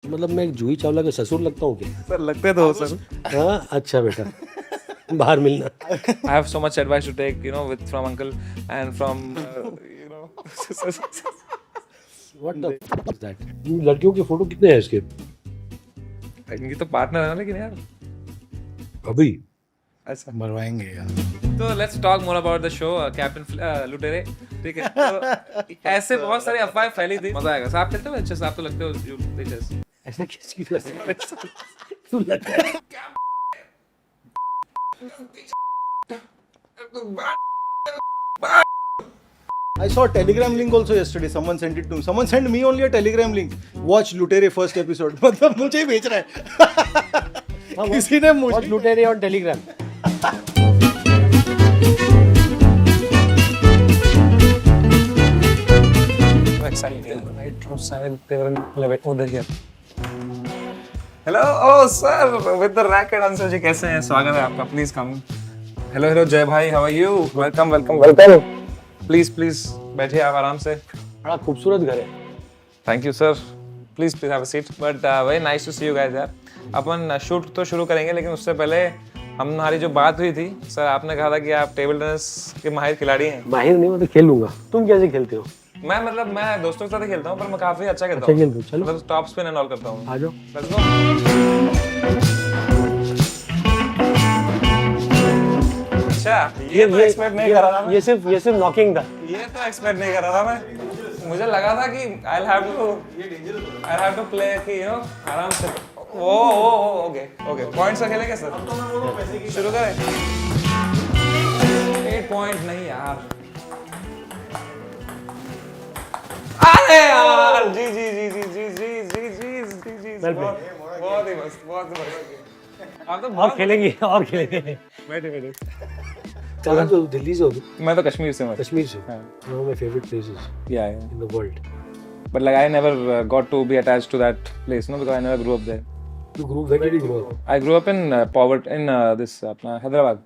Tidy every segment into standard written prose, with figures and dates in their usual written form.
मतलब मैं जूही चावला का ससुर लगता हूँ क्या? सर लगते तो हो सर. हाँ अच्छा बेटा बाहर मिलना. I have so much advice to take, with from uncle and from, What the f- is that? लड़कियों के फोटो कितने हैं इसके? इनकी तो पार्टनर है ना लेकिन यार. अभी अच्छा. मरवाएंगे यार. तो let's talk more about the show captain लुटेरे. ठीक है. तो ऐसे बहुत सारी अफवाहें फैली थी. मजा आएगा. आप खेलते हो चेस? आप तो लगते हो चेस. ऐसा किसकी वजह से? तू लगता है I saw a Telegram link also yesterday. Someone sent it to me. Someone sent me only a Telegram link. Watch Lutere first episode. मतलब मुझे ही भेज रहा है. किसी ने मुझे. Watch लुटेरे on Telegram. Hello oh sir with the racket answer ji. कैसे हैं? स्वागत है आपका. Please come. हेलो जय भाई. How are you? Welcome. Please बैठिए आप आराम से. बड़ा खूबसूरत घर है. Thank you sir. Please have a seat. But very nice to see you guys यार. अपन शूट तो शुरू करेंगे लेकिन उससे पहले हमारी जो बात हुई थी सर, आपने कहा था कि आप टेबल टेनिस के माहिर खिलाड़ी हैं. माहिर नहीं मैं तो खेल लूंगा. तुम कैसे खेलते हो? मैं दोस्तों के साथ ही खेलता हूँ, पर मैं काफी अच्छा खेलता अच्छा हूँ. खेलते हो. चलो मतलब टॉप स्पिन एंड ऑल करता हूँ. आ जाओ. Let's go. अच्छा ये तो एक्सपेक्ट नहीं कर रहा था. ये सिर्फ नॉकिंग था. ये तो एक्सपेक्ट नहीं कर रहा था मैं. मुझे लगा था कि आई हैव टू प्ले कि आराम से. ओके पॉइंट्स का खेलेंगे सर. शुरू करें. 8 पॉइंट नहीं यार. अरे यार जी बहुत ही मस्त. आप तो और खेलेंगे. बैठे. कहाँ तो दिल्ली से हो? मैं तो कश्मीर से हूँ. कश्मीर से. हाँ. one of my favorite places Yeah. in the world. But like I never got to be attached to that place, because I never grew up there. Where did you grow up? I grew up in this अपना हैदराबाद.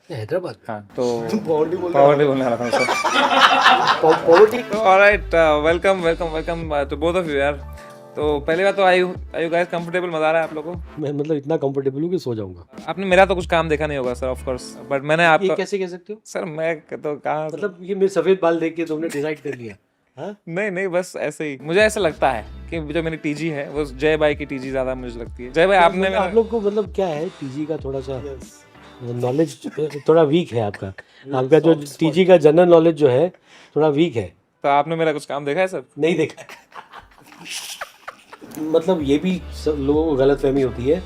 हैदराबाद. हाँ तो Poverty बोल poverty बोलने वाला था मैं sir. Poverty. तो alright, welcome to both of you यार. तो पहली बात तो are you guys comfortable? मजा आ रहा है आप लोगों को? मैं मतलब इतना कंफर्टेबल हूँ कि सो जाऊंगा. आपने मेरा तो कुछ काम देखा नहीं होगा सर, ऑफ कोर्स. बट मैंने ये आपका कैसे कह सकते हो? सर मैं तो कहा मतलब ये मेरे सफेद बाल देख के तुमने डिसाइड कर लिया? हाँ? नहीं बस ऐसे ही मुझे ऐसा लगता है कि जो मेरी टीजी है वो जय भाई की टीजी ज्यादा मुझे लगती है. जय भाई आपने आप लोग को मतलब क्या है टीजी का थोड़ा सा नॉलेज थोड़ा वीक है आपका. आपका जो टीजी का जनरल नॉलेज जो है थोड़ा वीक है. तो आपने मेरा कुछ काम देखा है सर? नहीं देखा. मतलब ये भी सब लोगों को गलतफहमी होती है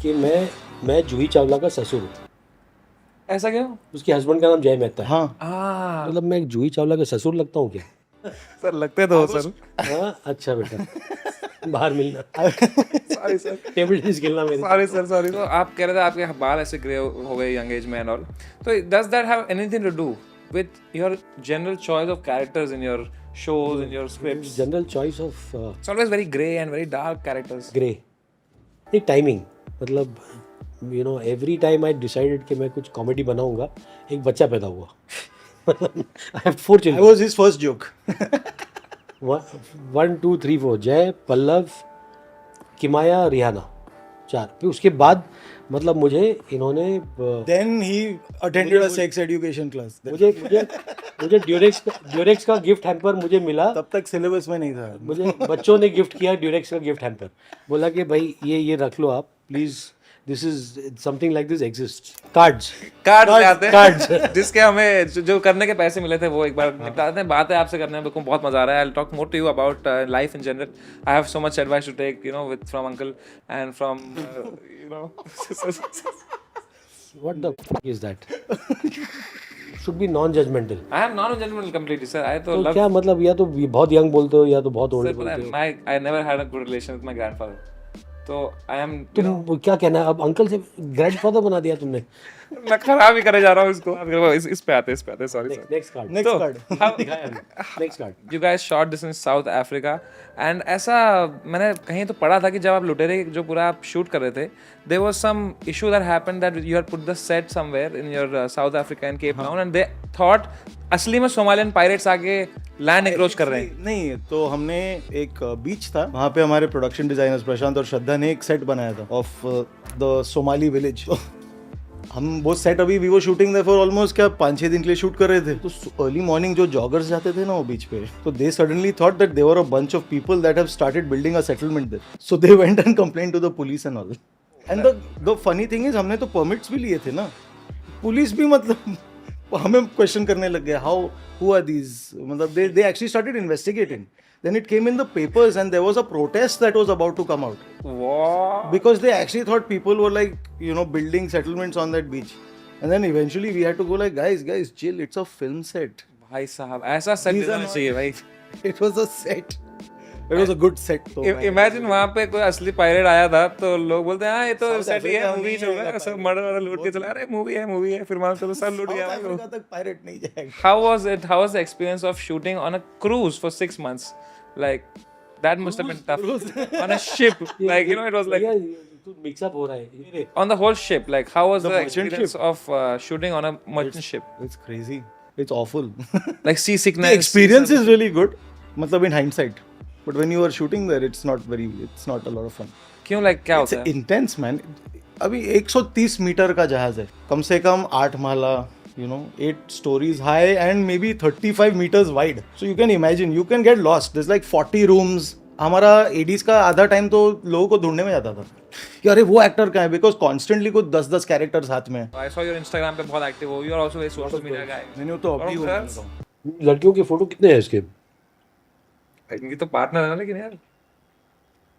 कि मैं जूही चावला का ससुर हूँ. ऐसा क्यों? उसके हस्बैंड का नाम जय मेहता है. हाँ. मतलब मैं जूही चावला का ससुर लगता हूँ क्या? सर लगते तो हो सर. हाँ अच्छा बेटा बाहर मिलना. Sorry sir. टेबल टेनिस खेलना मेरे. सॉरी. तो आप कह रहे थे आपके बाल ऐसे ग्रे हो गए यंग एज में एंड ऑल. तो does that have anything to do with your general choice of characters in your shows, in your scripts? General choice of It's always very grey and very dark characters. Grey. एक timing मतलब every time I decided कि मैं कुछ comedy बनाऊंगा एक बच्चा पैदा हुआ. I have 4 I children. was his first joke. 1 2 3 4 जय, पल्लव, किमाया, रिहाना. 4. फिर उसके बाद मतलब मुझे इन्होंने Then he attended a sex education class. मुझे ड्यूरेक्स का गिफ्ट हैम्पर मुझे मिला. तब तक सिलेबस में नहीं था. मुझे बच्चों ने गिफ्ट किया ड्यूरेक्स का गिफ्ट हैम्पर. बोला कि भाई ये रख लो आप please. This is something like this exist. Cards ले आते हैं. कार्ड्स. जिसके हमें जो करने के पैसे मिले थे वो एक बार निपटाते हैं. बात है आपसे करने में मेरे को बहुत मजा आ रहा है. I talk more to you about life in general. I have so much advice to take with from uncle and from What the f- is that? Should be non-judgmental. I am non-judgmental completely sir. I तो love क्या मतलब या तो बहुत young बोलते हो या तो बहुत ओल्ड sir, but बोलते हो. I never had a good relation with my grandfather. तो I am तुम क्या कहना है अब अंकल से ग्रैंडफादर बना दिया तुमने. मैं खराब ही करे जा रहा हूँ इसको. इस पे आते sorry sir. Next card. Next card. दिखाया अभी. Next card. You guys shot this in South Africa and ऐसा मैंने कहीं तो पढ़ा था कि जब आप लुटेरे जो पूरा आप शूट कर रहे थे there was some issue that happened that you had put the set somewhere in your South Africa in Cape Town and they thought असली में सोमालियन पायरेट्स आके लैंड एंक्रोच कर रहे हैं? नहीं, तो हमने एक बीच था, वहाँ पे हमारे प्रोडक्शन डिजाइनर्स प्रशांत और श्रद्धा ने एक सेट बनाया था ऑफ द सोमाली विलेज। हम वो सेट अभी वी वो शूटिंग देयर फॉर ऑलमोस्ट क्या 5-6 दिन के लिए शूट कर रहे थे। तो अर्ली मॉर्निंग जो जॉगर्स जाते थे ना वो बीच पे, तो they suddenly thought that there were a bunch of people that have started building a settlement there, so they went and complaint to the police and all. And the funny thing is हमने तो permits भी लिए थे ना, police भी मतलब हमें question करने लग गया, हाउ हु आर दीज, मतलब they actually started investigating. Then it came in the papers and there was a protest that was about to come out. Wow. Because they actually thought people were like, you know, building settlements on that beach. And then eventually we had to go like, guys, chill, it's a film set. भाई साहब ऐसा set These are होना not- चाहिए भाई। It was a set. It was a good set. तो imagine वहाँ पे कोई असली पायरेट आया था तो लोग बोलते हैं हाँ ये तो South सेट ही है, Africa मूवी में चल रहा है, सब मर्डर वाला लूट के चला रहे, मूवी है, फिर वहाँ चलो सब लूट गया। South Africa तक pirate नहीं जाएगा। How was it? How was the experience of shooting on a cruise for 6 months? Like that must have been tough. On a ship, like you know, it was like तू mix up हो रहा है। on the whole ship. Like how was The the merchant experience of shooting on a merchant ship? It's crazy. It's awful. Like The seasickness. experience is really good. मतलब in hindsight. But when you are shooting there, it's not a lot of fun. क्यों like क्या It's होता है? intense, man. अभी 130 metre का जहाज है, कम से कम 8 माला, you know, 8 stories high and maybe 35 meters wide. So you can imagine, you can get lost. There's like 40 rooms. हमारा एडीज का आधा टाइम तो लोगों को ढूंढने में जाता था कि अरे वो एक्टर कहाँ है, बिकॉज कॉन्स्टेंटली कुछ 10-10 कैरेक्टर्स हाथ में है। I saw your Instagram पे बहुत एक्टिव हो। You are also a social media guy. मैंने तो अभी और हुआ girls? लड़कियों के फोटो कितने हैं इसके इनकी तो पार्टनर है ना लेकिन यार।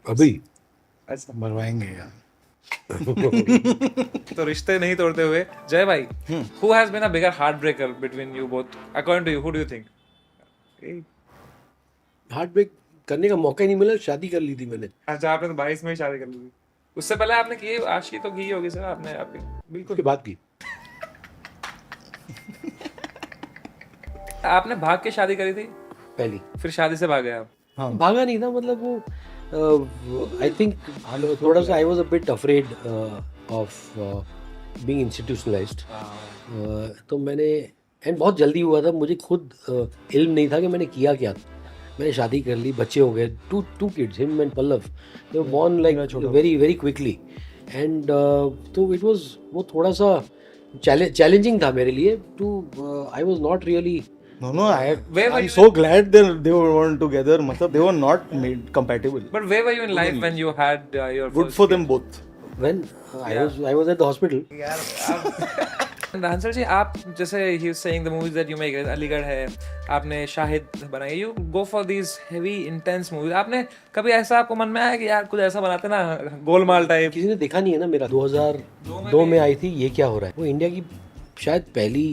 अभी? अच्छा मरवाएंगे यार। तो रिश्ते नहीं तोड़ते हुए जय भाई, who has been a bigger heartbreaker between you both? According to you, who do you think? Heartbreak करने का मौका ही नहीं मिला, शादी कर ली थी मैंने। अच्छा आपने तो 22 में ही शादी कर ली थी। उससे पहले आपने की आशी तो की होगी सर आपने आपकी बिल्कुल। उसके बाद की आपने भाग के शादी करी थी, पहली फिर शादी से भागे आप? हाँ, भागा नहीं था, मतलब वो आई थिंक थोड़ा सा I was a bit afraid of being institutionalised. तो मैंने एंड बहुत जल्दी हुआ था, मुझे खुद इल्म नहीं था कि मैंने किया क्या। मैंने शादी कर ली, बच्चे हो गए, two kids, him and Pallav, they were born like very very quickly. And तो इट वाज वो थोड़ा सा चैलेंजिंग था मेरे लिए too I was not really no, Where were I'm you so glad they were together. मतलब they were not made compatible. But where were you in life when you had your Good first for them both. when I was at the hospital. यार आप हंसल जी, आप जैसे he was saying the movies that you make, Aligarh है, आपने शाहिद बनाई, you go for these heavy intense movies. आपने कभी ऐसा आपको मन में आया कि यार कुछ ऐसा बनाते ना गोलमाल टाइप? किसी ने देखा नहीं है ना मेरा। 2002 में आई थी ये क्या हो रहा है, वो इंडिया की शायद पहली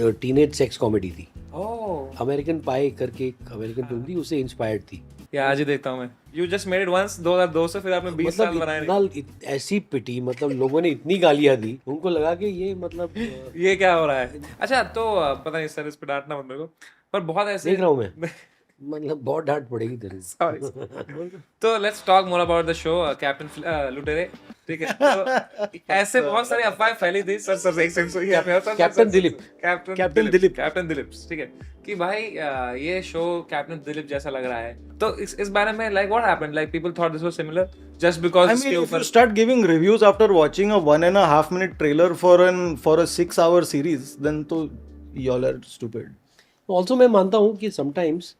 टीनेज सेक्स कॉमेडी थी। ओह अमेरिकन पाई करके एक अमेरिकन फिल्म थी, उससे इंस्पायर्ड थी। या आज ही देखता हूँ मैं। You just made it once 2002 से, फिर आपने 20 साल बनाए नहीं। इतना ऐसी पिटी, मतलब लोगों ने इतनी गालियां दी, उनको लगा कि ये मतलब ये क्या हो रहा है। अच्छा तो पता नहीं सर, इस पे डांटना मत मेरे को, पर बहुत ऐसे देख रहा हूँ मैं, मतलब बहुत डांट पड़ेगी तेरे से। Sorry. तो let's talk more about the show captain लुटेरे, ठीक है? तो ऐसे बहुत सारी अफवाहें फैली थी सर एक सेकंड सुनिए आप। कैप्टन दिलीप, कैप्टन दिलीप, ठीक है, कि भाई ये शो कैप्टन दिलीप जैसा लग रहा है। तो इस बारे में like what happened, like people thought this was similar just because I mean, if you start giving reviews after watching a 1.5 minute trailer for a 6-hour series, then तो y'all are stupid. ऑल्सो मैं मानता हूँ कि sometimes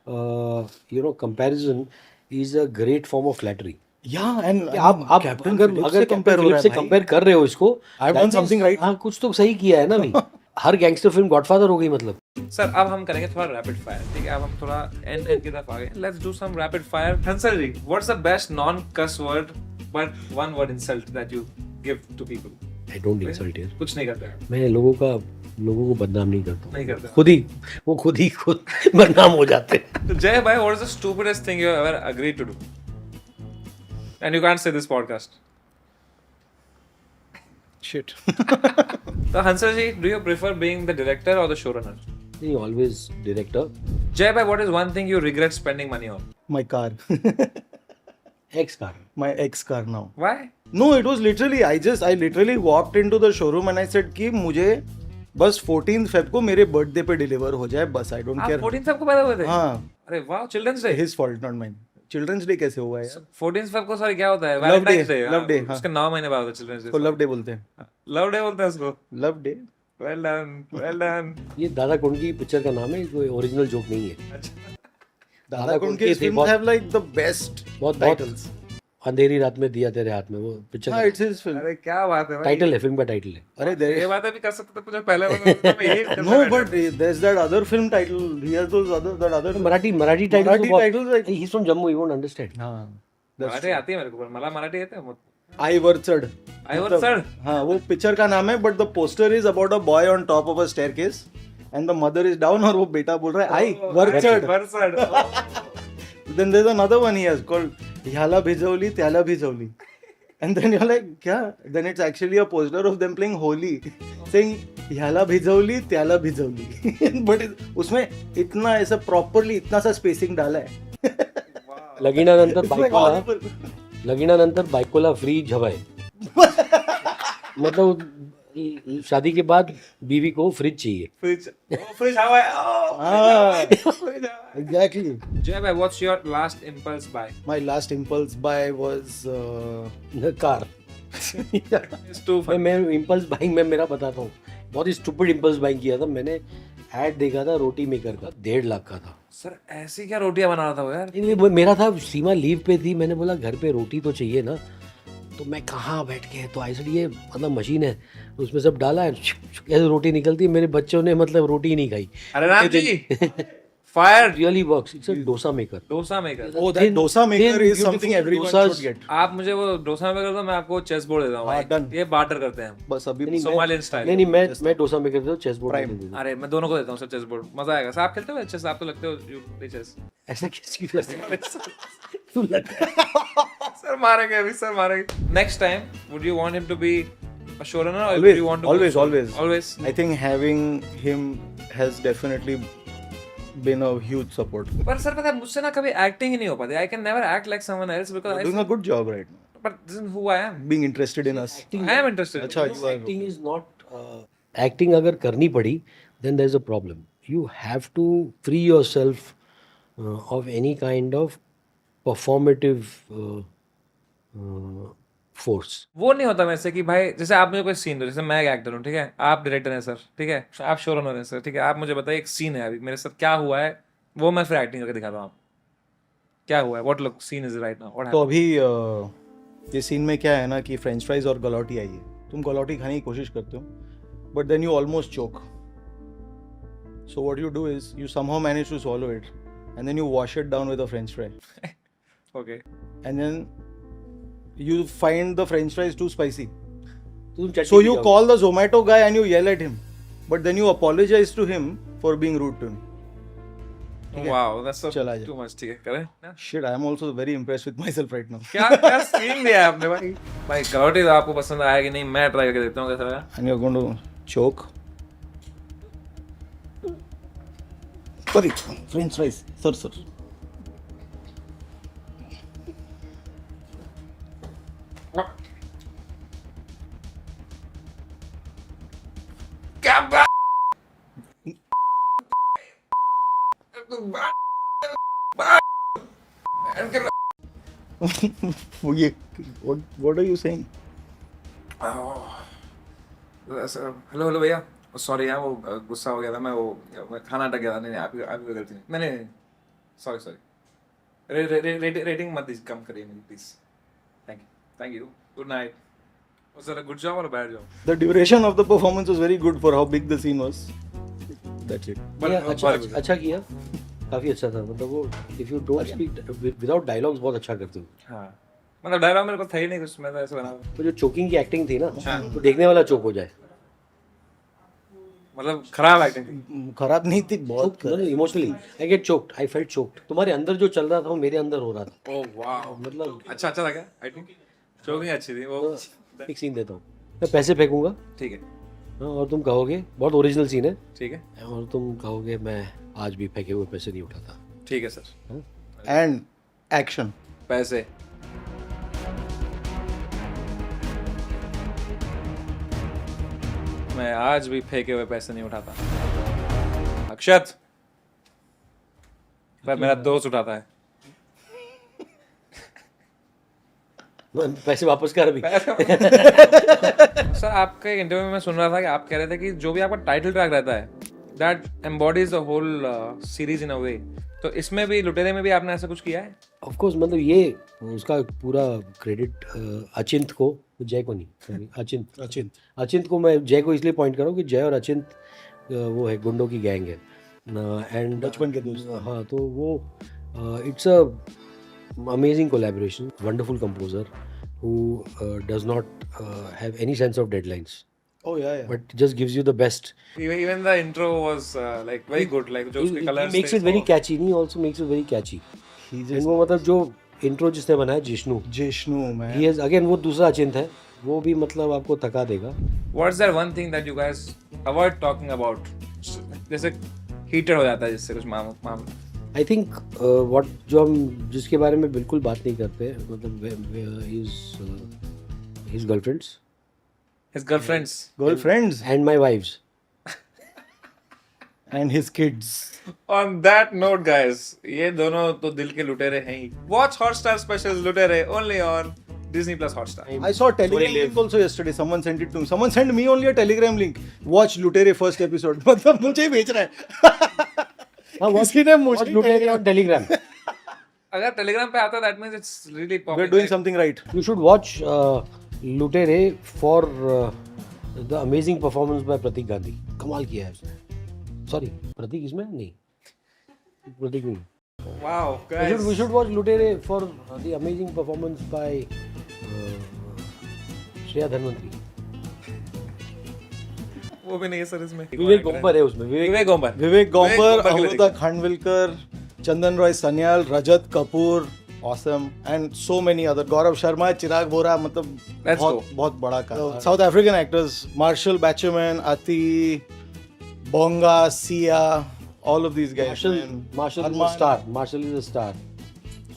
you know comparison is a great form of flattery. Yeah, and आप Captain अगर Phillips अगर से captain compare हो फिलिप रहा है से भाई। कंपेयर कर रहे हो इसको, I've that done means- something right. हाँ, कुछ तो सही किया है ना भाई। हर गैंगस्टर फिल्म गॉडफादर हो गई मतलब। सर अब हम करेंगे थोड़ा रैपिड फायर, ठीक है? अब हम थोड़ा एंड की तरफ आ गए। Let's do some rapid fire. Hansal ji, what's the best non cuss word but one word insult that you give to people? I don't insult here, कुछ नहीं करते हैं? मैं लोगों को बदनाम नहीं करता हूँ। नहीं करते। खुद ही बदनाम हो जाते हैं। तो जय भाई, what is the stupidest thing you ever agreed to do? And you can't say this podcast. Shit. तो Hansal ji, do you prefer being the director और द शोरनर? नहीं, ऑलवेज डायरेक्टर। जय भाई, what is one thing you regret spending money on? My car. Ex car. My ex car now. Why? No, it was literally I literally walked into the showroom and I said कि मुझे बस 14 Feb को मेरे birthday पे deliver हो जाए बस, I don't आप केयर। 14 फेब को पैदा हुए थे? हाँ, अरे वाह, children's day. His fault not mine. Children's day कैसे हुआ यार? 14 फेब को सॉरी क्या होता है? Love Valentine's Day, day. Love Day, हाँ। उसके 9 महीने बाद होता है चिल्ड्रंस उसको डे। लव डे बोलते हैं। लव डे बोलते हैं उसको। Love day. Well done, well done. ये दादा कुंड की पिक्चर का नाम है, कोई ओरिजिनल जोक नहीं है। अच्छा, दादा कुंड के थे फिल्म्स बहुत- हैव लाइक द बेस्ट बहुत टाइटल्स। अंधेरी रात में दिया तेरे हाथ में, वो पिक्चर हाँ, इट्स हिज फिल्म। अरे क्या बात है भाई। टाइटल है, फिल्म का टाइटल है। अरे there ये बात भी कर सकते थे, मुझे पहले बता मैं यही करना no, बैठा। but there's that other film title. He has those other that other. Marathi Marathi title titles, like- he from Jammu, you won't understand. हाँ, मराठी आती है मेरे को, पर मला मराठी येते है। I Varchad. I Varchad? हाँ, वो पिक्चर का नाम है, but the poster is about a boy on top of a staircase and the mother is down और वो बेटा बोल रहा है I Varchad. वर्सड। Then there's another one he has called ह्याला भिजवली त्याला भिजवली. And then you're like, क्या? Then it's actually a poster of them playing Holi, saying ह्याला भिजवली त्याला भिजवली. But उसमें इतना ऐसा properly इतना सा spacing डाला है. लगीनानंतर It's like बायकोला horrible. लगीनानंतर बायकोला फ्री झवाय मतलब शादी के बाद बीवी को फ्रिज चाहिए। फ्रिज हवा है। हाँ, फ्रिज हवा है। exactly. जय भाई, what's your last impulse buy? My last impulse buy was car. It's too मैं इम्पल्स बाइंग में मेरा बताता हूँ, बहुत ही स्टूपिड इम्पल्स बाइंग किया था मैंने। ऐड देखा था रोटी मेकर का, 1.5 लाख का था। सर ऐसी क्या रोटियां बना रहा था वो यार? वो मेरा था, सीमा लीव पे थी, मैंने बोला घर पे रोटी तो चाहिए ना, तो मैं कहाँ बैठ के, तो ऐसे ये मतलब मशीन है, उसमें सब डाला है, ऐसे रोटी निकलती है। मेरे बच्चों ने मतलब रोटी ही नहीं खाई। अरे Ram ji, fire really works, it's a dosa maker. Dosa maker. oh that dosa maker is something everyone dosas- should get. आप मुझे वो डोसा मेकर दो, मैं आपको चेस बोर्ड देता हूँ हाँ, भाई। done. ये बार्टर करते हैं हम, बस अभी नहीं, सोमालियन स्टाइल। नहीं मैं डोसा मेकर देता हूँ, चेस बोर्ड Prime. नहीं देता। अरे मैं दोनों को देता हूँ सर चेस बोर्ड, मजा आएगा। सर आप खेलते हो चेस? आप तो लगते हो यू प्ले चेस। ऐसा किसी की तू लगता है। सर मारेंगे अभी, सर मारेंगे। Next time would you want him to be a showrunner और always you want to always. always? I think having him has definitely been a huge support. पर सर पता है मुझसे ना कभी एक्टिंग ही नहीं हो पाती। I can never act like someone else because Doing a good job right now. But this is who I am. Being interested in us. I am interested. अच्छा, you are. Acting is not acting अगर करनी पड़ी then there is a problem. You have to free yourself of any kind of performative force. वो नहीं होता मेरे से कि भाई जैसे आप मुझे कोई सीन दो, जैसे मैं एक एक्टर हूँ, ठीक है, आप डायरेक्टर हैं सर, ठीक है, आप शोरनर हैं सर, ठीक है, आप मुझे बताइए एक सीन है अभी मेरे साथ क्या हुआ है, वो मैं फिर एक्टिंग करके दिखाता हूँ आपको क्या हुआ है, what look scene is right now, what तो अभी ये सीन में क्या है ना कि फ्रेंच फ्राइज और गलौटी आई है, तुम गलौटी खाने की कोशिश करते हो but then you almost choke, so what you do is you somehow manage to swallow it and then you wash it down with a french fry okay. and then you find the french fries too spicy, तुम so you call the Zomato guy and you yell at him but then you apologize to him for being rude to him. Wow that's चला जा। Too much. ठीक है, करें ना? Shit, I am also very impressed with myself right now. क्या क्या scene दिया है आपने भाई? भाई गलौटी तो आपको पसंद आया कि नहीं, मैं ट्राई करके देखता हूँ कैसा लगा। And you're going to choke. Sorry, French fries, sir. क्या बात? What are you saying? Hello hello भैया, सॉरी यार वो गुस्सा हो गया था मैं, वो मैं खाना अटक गया था। नहीं आपकी आपकी गलती नहीं, नहीं सॉरी सॉरी। रेटिंग मत कम करिए मेरी please. Thank you good night. Was that a good job or a bad job? The duration of the performance was very good for how big the scene was. That's it. अच्छा किया, काफी अच्छा था। मतलब वो if you don't speak without dialogues बहुत अच्छा करते हो। हाँ मतलब डायलॉग मेरे को था ही नहीं कुछ, मैं तो ऐसे बना तो जो चोकिंग की एक्टिंग थी ना, तो देखने वाला चोक हो जाए। मतलब खराब एक्टिंग। खराब नहीं थी, बहुत emotionally I get choked, I felt choked. तुम्हारे अंदर जो चल रहा था वो मेरे अंदर हो रहा था। ओह वाओ, मतलब अच्छा था क्या? आई थिंक शोकिंग अच्छी थी वो। एक सीन देता हूँ, मैं पैसे फेंकूंगा, ठीक है हाँ, और तुम कहोगे, बहुत ओरिजिनल सीन है, ठीक है और तुम कहोगे मैं आज भी फेंके हुए पैसे नहीं उठाता। ठीक है सर। And action. पैसे मैं आज भी फेंके हुए पैसे नहीं उठाता। अक्षत, पर मेरा दोस्त उठाता है। पैसे वापस कर अभी। सर आपके इंटरव्यू में मैं सुन रहा था कि आप कह रहे थे कि जो भी आपका टाइटल ट्रैक रहता है that embodies the whole series in a way, तो इसमें भी लुटेरे में भी आपने ऐसा कुछ किया है? ऑफ कोर्स, मतलब ये उसका पूरा क्रेडिट अचिंत को, जय को नहीं, सॉरी अचिंत को मैं जय को इसलिए पॉइंट कर रहा हूँ कि जय और अचिंत वो है, गुंडों की गैंग है एंड बचपन के दोस्त। हाँ, तो वो it's a amazing collaboration, wonderful composer who does not have any sense of deadlines, Oh yeah. but just gives you the best. Even the intro was like very good, like जो उसके He colors makes it very catchy. He also makes it very catchy. He And just वो मतलब जो intro जिसने बनाया Jishnu, man. he has again वो दूसरा अचिंत है, वो भी मतलब आपको थका देगा. What's that one thing that you guys avoid talking about? जैसे heated हो जाता है जिससे कुछ मामला। I think what जो हम जिसके बारे में बिल्कुल बात नहीं करते हैं, मतलब his girlfriends His girlfriends. Girlfriends and my wives. and his kids. On that note, guys, ये दोनों तो दिल के लुटेरे हैं ही। Watch Hotstar specials लुटेरे only on Disney Plus Hotstar. I saw a Telegram link also yesterday. Someone sent it to me. Someone sent me only a Telegram link. Watch Lutere first episode. मतलब मुझे ही भेज रहा है। किसी ने मुझे Lutere on Telegram. अगर Telegram पे आता है that means it's really We're popular. doing something right. You should watch Lutere for the amazing performance by Pratik Gandhi. कमाल किया है उसने. Sorry, प्रतीक इसमें नहीं. प्रतीक नहीं. Wow, guys. We should watch Lutere for the amazing performance by Shreya Dhanwantri. वो भी नहीं है सर इसमें। विवेक गोम्बर है उसमें. विवेक गोम्बर। विवेक गोम्बर, की अमृता खानविलकर, चंदन रॉय सन्याल, रजत Kapoor, awesome, and so many other. Gaurav Sharma, चिराग बोरा, मतलब Let's बहुत go. बहुत बड़ा काम. South African actors, Marshall Batcherman, Ati, Bonga, Sia, all of these guys. Marshall is a Arman. star. Marshall is a star.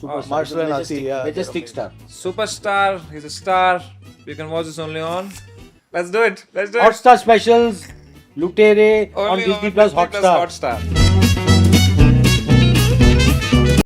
Superstar. Marshall and Majestic- Ati, yeah. Majestic star. Superstar, he's a star. You can watch this only on. Let's do it. Let's do it. Hotstar specials, Lutere on Only Disney Plus Hotstar. Hotstar.